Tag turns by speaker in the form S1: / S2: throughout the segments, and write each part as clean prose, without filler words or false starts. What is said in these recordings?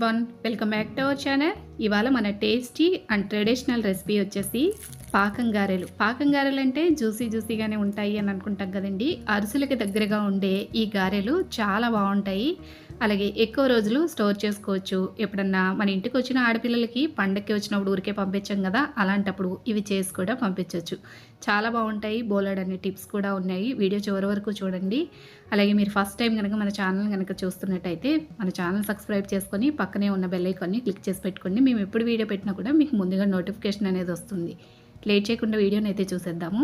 S1: Everyone, welcome back to our channel. ఇవాళ మన tasty and traditional recipe వచ్చేసి పాకం గారెలు. పాకం గారెలు అంటే జ్యూసీగానే ఉంటాయి అని అనుకుంటాం కదండి. అరిసెలకి దగ్గరగా ఉండే ఈ గారెలు చాలా బాగుంటాయి. అలాగే ఎక్కువ రోజులు స్టోర్ చేసుకోవచ్చు. ఎప్పుడన్నా మన ఇంటికి వచ్చిన ఆడపిల్లలకి పండక్కి వచ్చినప్పుడు ఊరికే పంపించాం కదా, అలాంటప్పుడు ఇవి చేసి కూడా పంపించవచ్చు. చాలా బాగుంటాయి. బోలెడన్ని టిప్స్ కూడా ఉన్నాయి. వీడియో చివరి వరకు చూడండి. అలాగే మీరు ఫస్ట్ టైం కనుక మన ఛానల్ కనుక చూస్తున్నట్టయితే మన ఛానల్ సబ్స్క్రైబ్ చేసుకొని పక్కనే ఉన్న బెల్ ఐకాన్ని క్లిక్ చేసి పెట్టుకోండి. మేము ఎప్పుడు వీడియో పెట్టినా కూడా మీకు ముందుగా నోటిఫికేషన్ అనేది వస్తుంది. లేట్ చేయకుండా వీడియోని అయితే చూసేద్దాము.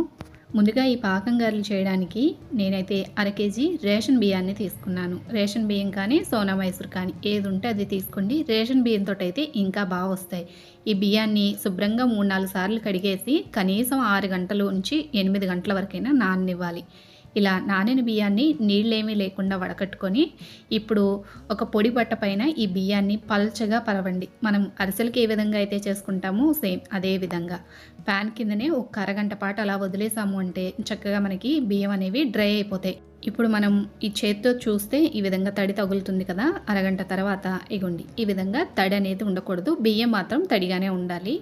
S1: ముందుగా ఈ పాకం గారెలు చేయడానికి నేనైతే 1/2 కేజీ రేషన్ బియ్యాన్ని తీసుకున్నాను. రేషన్ బియ్యం కానీ సోనా మైసూర్ కానీ ఏది ఉంటే అది తీసుకోండి. రేషన్ బియ్యంతో అయితే ఇంకా బాగా వస్తాయి. ఈ బియ్యాన్ని శుభ్రంగా 3-4 సార్లు కడిగేసి కనీసం 6 గంటల నుంచి 8 గంటల వరకైనా నాననివ్వాలి. ఇలా నానిన బియ్యాన్ని నీళ్ళేమీ లేకుండా వడకట్టుకొని ఇప్పుడు ఒక పొడి బట్ట పైన ఈ బియ్యాన్ని పల్చగా పరవండి. మనం అరిసెలకి ఏ విధంగా అయితే చేసుకుంటామో సేమ్ అదే విధంగా ప్యాన్ కిందనే ఒక అరగంట పాటు అలా వదిలేసాము అంటే చక్కగా మనకి బియ్యం అనేవి డ్రై అయిపోతాయి. ఇప్పుడు మనం ఈ చేత్తో చూస్తే ఈ విధంగా తడి తగులుతుంది కదా. అరగంట తర్వాత ఇగోండి ఈ విధంగా తడి అనేది ఉండకూడదు. బియ్యం మాత్రం తడిగానే ఉండాలి.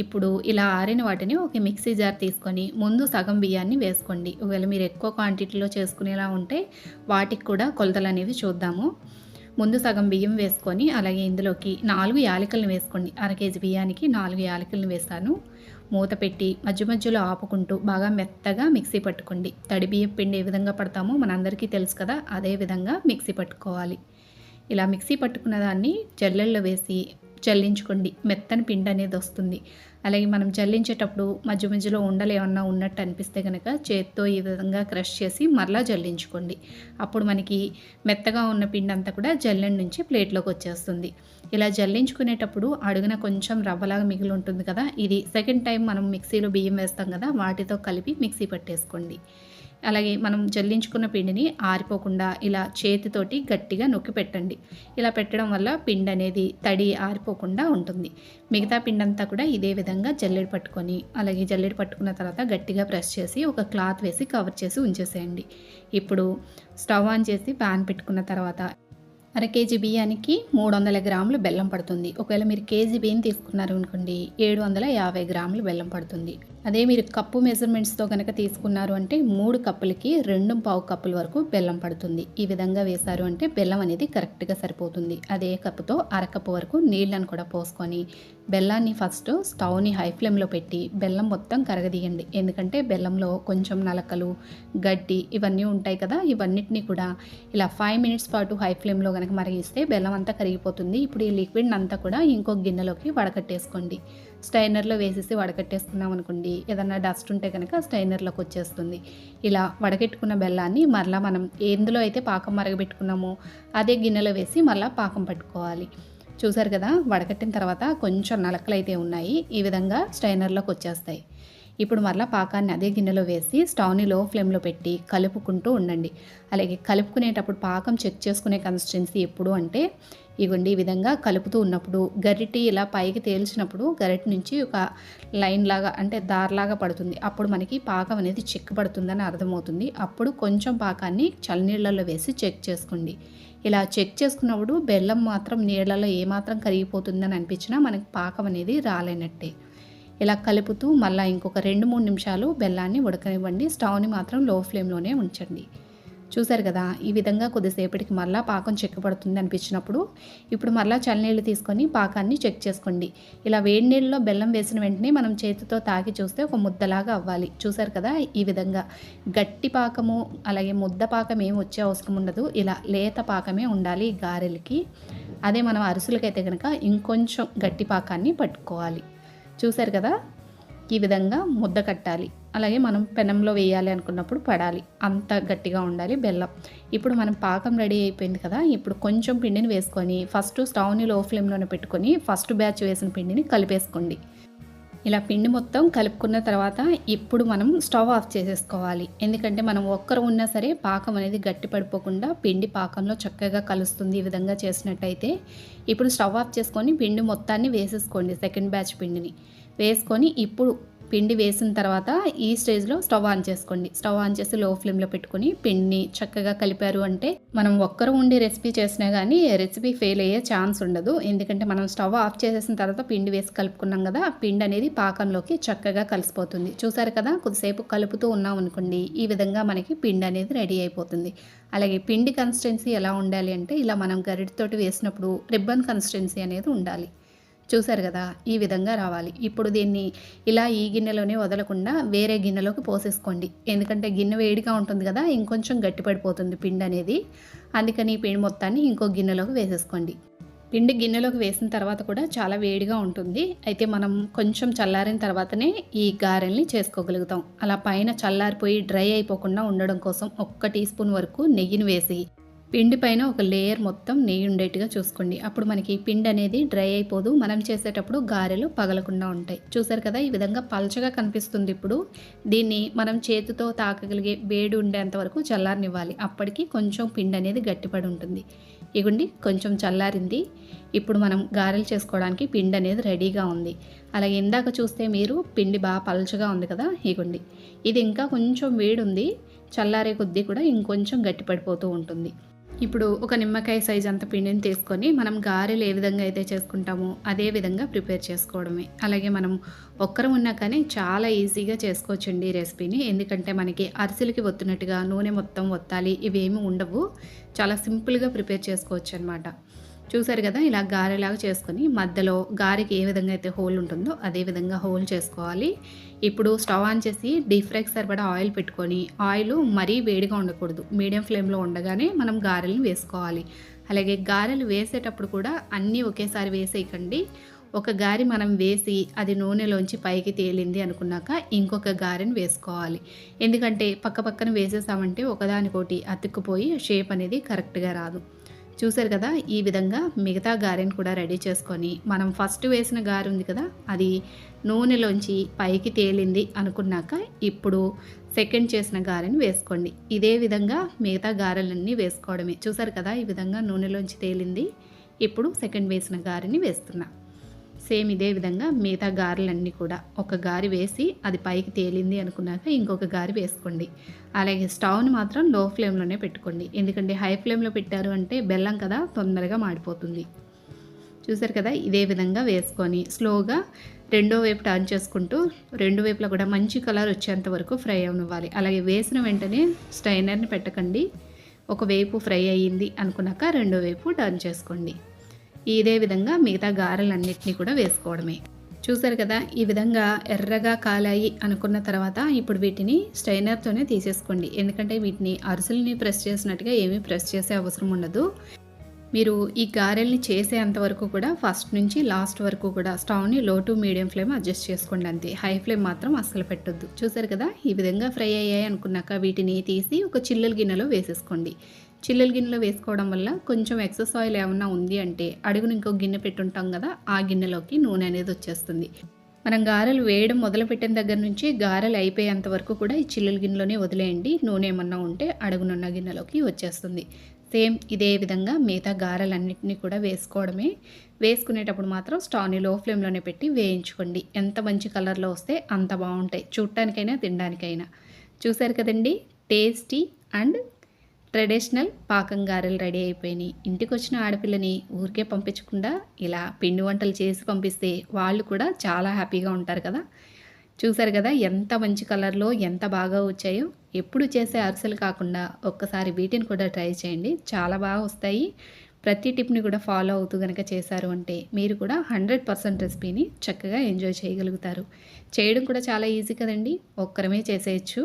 S1: ఇప్పుడు ఇలా ఆరిన వాటిని ఒక మిక్సీ జార్ తీసుకొని ముందు సగం బియ్యాన్ని వేసుకోండి. ఒకవేళ మీరు ఎక్కువ క్వాంటిటీలో చేసుకునేలా ఉంటే వాటికి కూడా కొలతలు అనేవి చూద్దాము. ముందు సగం బియ్యం వేసుకొని అలాగే ఇందులోకి 4 యాలకులను వేసుకోండి. 1/2 కేజీ బియ్యానికి 4 యాలకులను వేస్తాను. మూత పెట్టి మధ్యలో ఆపుకుంటూ బాగా మెత్తగా మిక్సీ పట్టుకోండి. తడి బియ్యం పిండి ఏ విధంగా పడతామో మనందరికీ తెలుసు కదా, అదే విధంగా మిక్సీ పట్టుకోవాలి. ఇలా మిక్సీ పట్టుకున్న దాన్ని జల్లెల్లో వేసి జల్లించుకోండి. మెత్తని పిండి అనేది వస్తుంది. అలాగే మనం జల్లించేటప్పుడు మధ్యలో ఉండలు ఏమన్నా ఉన్నట్టు అనిపిస్తే కనుక చేత్తో ఈ విధంగా క్రష్ చేసి మరలా జల్లించుకోండి. అప్పుడు మనకి మెత్తగా ఉన్న పిండి అంతా కూడా జల్లెం నుంచి ప్లేట్లోకి వచ్చేస్తుంది. ఇలా జల్లించుకునేటప్పుడు అడుగున కొంచెం రవ్వలాగా మిగిలి ఉంటుంది కదా, ఇది సెకండ్ టైం మనం మిక్సీలో బియ్యం వేస్తాం కదా, వాటితో కలిపి మిక్సీ పట్టేసుకోండి. అలాగే మనం జల్లించుకున్న పిండిని ఆరిపోకుండా ఇలా చేతితోటి గట్టిగా నొక్కి పెట్టండి. ఇలా పెట్టడం వల్ల పిండి అనేది తడి ఆరిపోకుండా ఉంటుంది. మిగతా పిండి అంతా కూడా ఇదే విధంగా జల్లెడ పట్టుకొని అలాగే జల్లెడ పట్టుకున్న తర్వాత గట్టిగా ప్రెస్ చేసి ఒక క్లాత్ వేసి కవర్ చేసి ఉంచేసేయండి. ఇప్పుడు స్టవ్ ఆన్ చేసి ప్యాన్ పెట్టుకున్న తర్వాత 1/2 కేజీ బియ్యానికి 300 గ్రాములు బెల్లం పడుతుంది. ఒకవేళ మీరు కేజీ బియ్యం తీసుకున్నారు అనుకోండి 750 గ్రాములు బెల్లం పడుతుంది. అదే మీరు కప్పు మెజర్మెంట్స్తో కనుక తీసుకున్నారు అంటే 3 కప్పులకి 2.25 కప్పుల వరకు బెల్లం పడుతుంది. ఈ విధంగా వేశారు అంటే బెల్లం అనేది కరెక్ట్గా సరిపోతుంది. అదే కప్పుతో 1/2 కప్పు వరకు నీళ్ళను కూడా పోసుకొని బెల్లాన్ని ఫస్ట్ స్టవ్ని హై ఫ్లేమ్లో పెట్టి బెల్లం మొత్తం కరగదీయండి. ఎందుకంటే బెల్లంలో కొంచెం నలకలు గడ్డి ఇవన్నీ ఉంటాయి కదా, ఇవన్నిటిని కూడా ఇలా 5 మినిట్స్ పాటు హై ఫ్లేమ్లో కనుక మరిగిస్తే బెల్లం అంతా కరిగిపోతుంది. ఇప్పుడు ఈ లిక్విడ్ అంతా కూడా ఇంకొక గిన్నెలోకి వడకట్టేసుకోండి. స్టైనర్లో వేసేసి వడకట్టేసుకున్నాం అనుకోండి, ఏదన్నా డస్ట్ ఉంటే కనుక స్టైనర్లోకి వచ్చేస్తుంది. ఇలా వడకెట్టుకున్న బెల్లాన్ని మరలా మనం ఎందులో అయితే పాకం మరగబెట్టుకున్నామో అదే గిన్నెలో వేసి మరలా పాకం పట్టుకోవాలి. చూసారు కదా, వడకట్టిన తర్వాత కొంచెం నలకలు అయితే ఉన్నాయి. ఈ విధంగా స్టైనర్లోకి వచ్చేస్తాయి. ఇప్పుడు మరలా పాకాన్ని అదే గిన్నెలో వేసి స్టవ్ని లో ఫ్లేమ్లో పెట్టి కలుపుకుంటూ ఉండండి. అలాగే కలుపుకునేటప్పుడు పాకం చెక్ చేసుకునే కన్సిస్టెన్సీ ఎప్పుడు అంటే ఇగోండి ఈ విధంగా కలుపుతూ ఉన్నప్పుడు గరిటె ఇలా పైకి తేల్చినప్పుడు గరిటె నుంచి ఒక లైన్ లాగా అంటే దారిలాగా పడుతుంది. అప్పుడు మనకి పాకం అనేది చిక్కబడుతుందని అర్థమవుతుంది. అప్పుడు కొంచెం పాకాన్ని చల్లనీళ్ళల్లో వేసి చెక్ చేసుకోండి. ఇలా చెక్ చేసుకున్నప్పుడు బెల్లం మాత్రం నీళ్ళలో ఏమాత్రం కరిగిపోతుందని అనిపించినా మనకి పాకం అనేది రాలేనట్టే. ఇలా కలుపుతూ మళ్ళీ ఇంకొక 2-3 నిమిషాలు బెల్లాన్ని ఉడకనివ్వండి. స్టవ్ని మాత్రం లో ఫ్లేమ్లోనే ఉంచండి. చూసారు కదా, ఈ విధంగా కొద్దిసేపటికి మళ్ళీ పాకం చెక్కబడుతుంది అనిపించినప్పుడు ఇప్పుడు మళ్ళీ చల్లనీళ్ళు తీసుకొని పాకాన్ని చెక్ చేసుకోండి. ఇలా వేడి నీళ్ళలో బెల్లం వేసిన వెంటనే మనం చేతితో తాకి చూస్తే ఒక ముద్దలాగా అవ్వాలి. చూసారు కదా, ఈ విధంగా గట్టి పాకము అలాగే ముద్ద పాకం ఏమి వచ్చే అవసరం ఉండదు. ఇలా లేత పాకమే ఉండాలి ఈ గారెలకి. అదే మనం అరిసెలకైతే కనుక ఇంకొంచెం గట్టి పాకాన్ని పట్టుకోవాలి. చూసారు కదా, ఈ విధంగా ముద్ద కట్టాలి. అలాగే మనం పెనంలో వేయాలి అనుకున్నప్పుడు పడాలి, అంత గట్టిగా ఉండాలి బెల్లం. ఇప్పుడు మనం పాకం రెడీ అయిపోయింది కదా, ఇప్పుడు కొంచెం పిండిని వేసుకొని ఫస్ట్ స్టవ్ని లో ఫ్లేమ్లోనే పెట్టుకొని ఫస్ట్ బ్యాచ్ వేసిన పిండిని కలిపేసుకోండి. ఇలా పిండి మొత్తం కలుపుకున్న తర్వాత ఇప్పుడు మనం స్టవ్ ఆఫ్ చేసేసుకోవాలి. ఎందుకంటే మనం ఒక్కరు ఉన్నా సరే పాకం అనేది గట్టి పడిపోకుండా పిండి పాకంలో చక్కగా కలుస్తుంది. ఈ విధంగా చేసినట్టయితే ఇప్పుడు స్టవ్ ఆఫ్ చేసుకొని పిండి మొత్తాన్ని వేసేసుకోండి. సెకండ్ బ్యాచ్ పిండిని వేసుకొని ఇప్పుడు పిండి వేసిన తర్వాత ఈ స్టేజ్‌లో స్టవ్ ఆన్ చేసుకోండి. స్టవ్ ఆన్ చేసి లో ఫ్లేమ్‌లో పెట్టుకొని పిండిని చక్కగా కలిపారు అంటే మనం ఒక్కరు ఉండి రెసిపీ చేసినా గానీ రెసిపీ ఫెయిల్ అయ్యే ఛాన్స్ ఉండదు. ఎందుకంటే మనం స్టవ్ ఆఫ్ చేసేసిన తర్వాత పిండి వేసి కలుపుకున్నాం గదా! ఆ పిండి అనేది పాకంలోకి చక్కగా కలిసిపోతుంది. చూసారు కదా! కొద్దిసేపు కలుపుతూ ఉన్నామనుకోండి ఈ విధంగా మనకి పిండి అనేది రెడీ అయిపోతుంది. అలాగే పిండి కన్సిస్టెన్సీ ఎలా ఉండాలి అంటే ఇలా మనం గరిటెతోటి వేసినప్పుడు రిబ్బన్ కన్సిస్టెన్సీ అనేది ఉండాలి. చూసారు కదా! ఈ విధంగా రావాలి. ఇప్పుడు దీన్ని ఇలా ఈ గిన్నెలోనే వదలకుండా వేరే గిన్నెలోకి పోసేసుకోండి. ఎందుకంటే గిన్నె వేడిగా ఉంటుంది కదా! ఇంకొంచెం గట్టిపడిపోతుంది పిండనేది. అందుకని ఈ పిండి మొత్తాన్ని ఇంకో గిన్నెలోకి వేసేసుకోండి. పిండి గిన్నెలోకి వేసిన తర్వాత కూడా చాలా వేడిగా ఉంటుంది. అయితే మనం కొంచెం చల్లారిన తర్వాతనే ఈ గారెల్ని చేసుకోగలుగుతాం. అలా పైన చల్లారిపోయి డ్రై అయిపోకుండా ఉండడం కోసం ఒక్క టీ స్పూన్ వరకు నెయ్యిని వేసి పిండి పైన ఒక లేయర్ మొత్తం నెయ్యి ఉండేట్టుగా చూసుకోండి. అప్పుడు మనకి పిండి అనేది డ్రై అయిపోదు. మనం చేసేటప్పుడు గారెలు పగలకుండా ఉంటాయి. చూసారు కదా! ఈ విధంగా పల్చగా కనిపిస్తుంది ఇప్పుడు. దీన్ని మనం చేతితో తాకగలిగే వేడి ఉండేంత వరకు చల్లారనివ్వాలి. అప్పటికి కొంచెం పిండి అనేది గట్టిపడి ఉంటుంది. ఇగోండి కొంచెం చల్లారింది. ఇప్పుడు మనం గారెలు చేసుకోవడానికి పిండి అనేది రెడీగా ఉంది. అలాగే ఇందాక చూస్తే మీరు పిండి బాగా పల్చగా ఉంది కదా! ఇగోండి. ఇది ఇంకా కొంచెం వేడుంది. చల్లారే కొద్దీ కూడా ఇంకొంచెం గట్టిపడిపోతూ ఉంటుంది. ఇప్పుడు ఒక నిమ్మకాయ సైజ్ అంత పిండిని తీసుకొని మనం గారెలు ఏ విధంగా అయితే చేసుకుంటామో అదే విధంగా ప్రిపేర్ చేసుకోవడమే. అలాగే మనం ఒక్కరం ఉన్నా కానీ చాలా ఈజీగా చేసుకోవచ్చండి ఈ రెసిపీని. ఎందుకంటే మనకి అరిసెలకి ఒత్తినట్టుగా నూనె మొత్తం ఒత్తాలి ఇవేమీ ఉండవు. చాలా సింపుల్గా ప్రిపేర్ చేసుకోవచ్చు అనమాట. చూసారు కదా! ఇలా గారెలాగా చేసుకొని మధ్యలో గారెకి ఏ విధంగా అయితే హోల్ ఉంటుందో అదే విధంగా హోల్ చేసుకోవాలి. ఇప్పుడు స్టవ్ ఆన్ చేసి డీప్ ఫ్రైకి సరిపడా ఆయిల్ పెట్టుకొని ఆయిల్ మరీ వేడిగా ఉండకూడదు. మీడియం ఫ్లేమ్‌లో ఉండగానే మనం గారెలను వేసుకోవాలి. అలాగే గారెలు వేసేటప్పుడు కూడా అన్నీ ఒకేసారి వేసేయకండి. ఒక గారి మనం వేసి అది నూనెలోంచి పైకి తేలింది అనుకున్నాక ఇంకొక గారెని వేసుకోవాలి. ఎందుకంటే పక్క పక్కన వేసేసామంటే ఒకదానికొకటి అతుక్కుపోయి షేప్ అనేది కరెక్ట్‌గా రాదు. చూసారు కదా! ఈ విధంగా మిగతా గారెని కూడా రెడీ చేసుకొని మనం ఫస్ట్ వేసిన గారె ఉంది కదా! అది నూనెలోంచి పైకి తేలింది అనుకున్నాక ఇప్పుడు సెకండ్ చేసిన గారెని వేసుకోండి. ఇదే విధంగా మిగతా గారెలన్నీ వేసుకోవడమే. చూసారు కదా! ఈ విధంగా నూనెలోంచి తేలింది. ఇప్పుడు సెకండ్ వేసిన గారెని వేస్తున్నా. సేమ్ ఇదే విధంగా మిగతా గారెలన్నీ కూడా ఒక గారి వేసి అది పైకి తేలింది అనుకున్నాక ఇంకొక గారి వేసుకోండి. అలాగే స్టవ్ని మాత్రం లో ఫ్లేమ్‌లోనే పెట్టుకోండి. ఎందుకంటే హై ఫ్లేమ్‌లో పెట్టారు అంటే బెల్లం కదా తొందరగా మాడిపోతుంది. చూసారు కదా! ఇదే విధంగా వేసుకొని స్లోగా రెండో వైపు టర్న్ చేసుకుంటూ రెండు వైపులా కూడా మంచి కలర్ వచ్చేంత వరకు ఫ్రై అవ్వనివ్వాలి. అలాగే వేసిన వెంటనే స్ట్రైనర్‌ని పెట్టకండి. ఒకవైపు ఫ్రై అయ్యింది అనుకున్నాక రెండో వైపు టర్న్ చేసుకోండి. ఇదే విధంగా మిగతా గారెలన్నిటినీ కూడా వేసుకోవడమే. చూసారు కదా! ఈ విధంగా ఎర్రగా కాలాయి అనుకున్న తర్వాత ఇప్పుడు వీటిని స్ట్రైనర్‌తోనే తీసేసుకోండి. ఎందుకంటే వీటిని అరిసెలని ప్రెస్ చేసినట్టుగా ఏమీ ప్రెస్ చేసే అవసరం ఉండదు. మీరు ఈ గారెల్ని చేసేంత వరకు కూడా ఫస్ట్ నుంచి లాస్ట్ వరకు కూడా స్టవ్‌ని లో టు మీడియం ఫ్లేమ్ అడ్జస్ట్ చేసుకోండి అంతే. హై ఫ్లేమ్ మాత్రం అస్సలు పెట్టొద్దు. చూసారు కదా! ఈ విధంగా ఫ్రై అయ్యాయి అనుకున్నాక వీటిని తీసి ఒక చిల్లుల గిన్నెలో వేసేసుకోండి. చిల్లుల గిన్నెలో వేసుకోవడం వల్ల కొంచెం ఎక్సెస్ ఆయిల్ ఏమన్నా ఉంది అంటే అడుగున ఇంకో గిన్నె పెట్టుంటాం కదా! ఆ గిన్నెలోకి నూనె అనేది వచ్చేస్తుంది. మనం గారెలు వేయడం మొదలుపెట్టిన దగ్గర నుంచి గారెలు అయిపోయేంత వరకు కూడా ఈ చిల్లుల గిన్నెలోనే వదిలేయండి. నూనె ఏమన్నా ఉంటే అడుగునున్న గిన్నెలోకి వచ్చేస్తుంది. సేమ్ ఇదే విధంగా మిగతా గారెలన్నిటినీ కూడా వేసుకోవడమే. వేసుకునేటప్పుడు మాత్రం స్టవ్‌ని లో ఫ్లేమ్‌లోనే పెట్టి వేయించుకోండి. ఎంత మంచి కలర్‌లో వస్తే అంత బావుంటాయి. చూడటానికైనా తినడానికైనా. చూసారు కదండీ! టేస్టీ అండ్ ట్రెడిషనల్ పాకం గారెలు రెడీ అయిపోయినాయి. ఇంటికొచ్చిన ఆడపిల్లని ఊరికే పంపించకుండా ఇలా పిండి వంటలు చేసి పంపిస్తే వాళ్ళు కూడా చాలా హ్యాపీగా ఉంటారు కదా! చూసారు కదా! ఎంత మంచి కలర్‌లో ఎంత బాగా వచ్చాయో. ఎప్పుడు చేసే అరిసెలు కాకుండా ఒక్కసారి వీటిని కూడా ట్రై చేయండి. చాలా బాగా వస్తాయి. ప్రతి టిప్‌ని కూడా ఫాలో అవుతూ గనక చేశారు అంటే మీరు కూడా 100% రెసిపీని చక్కగా ఎంజాయ్ చేయగలుగుతారు. చేయడం కూడా చాలా ఈజీ కదండీ! ఒక్కరమే చేసేయచ్చు.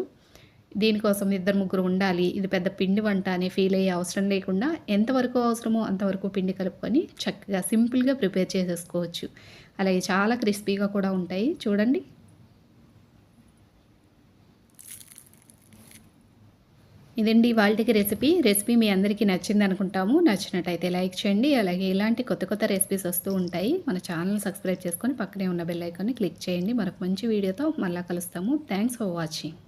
S1: దీనికోసం ఇద్దరు ముగ్గురు ఉండాలి. ఇది పెద్ద పిండి వంట అని ఫీల్ అయ్యే అవసరం లేకుండా ఎంతవరకు అవసరమో అంతవరకు పిండి కలుపుకొని చక్కగా సింపుల్‌గా ప్రిపేర్ చేసేసుకోవచ్చు. అలాగే చాలా క్రిస్పీగా కూడా ఉంటాయి. చూడండి. ఇదండి ఇవాల్టికి రెసిపీ. రెసిపీ మీ అందరికీ నచ్చిందనుకుంటాము. నచ్చినట్టయితే లైక్ చేయండి. అలాగే ఇలాంటి కొత్త కొత్త రెసిపీస్ వస్తూ ఉంటాయి. మన ఛానల్ సబ్స్క్రైబ్ చేసుకొని పక్కనే ఉన్న బెల్ ఐకాన్‌ని క్లిక్ చేయండి. మరొక మంచి వీడియోతో మళ్ళా కలుస్తాము. Thanks for watching.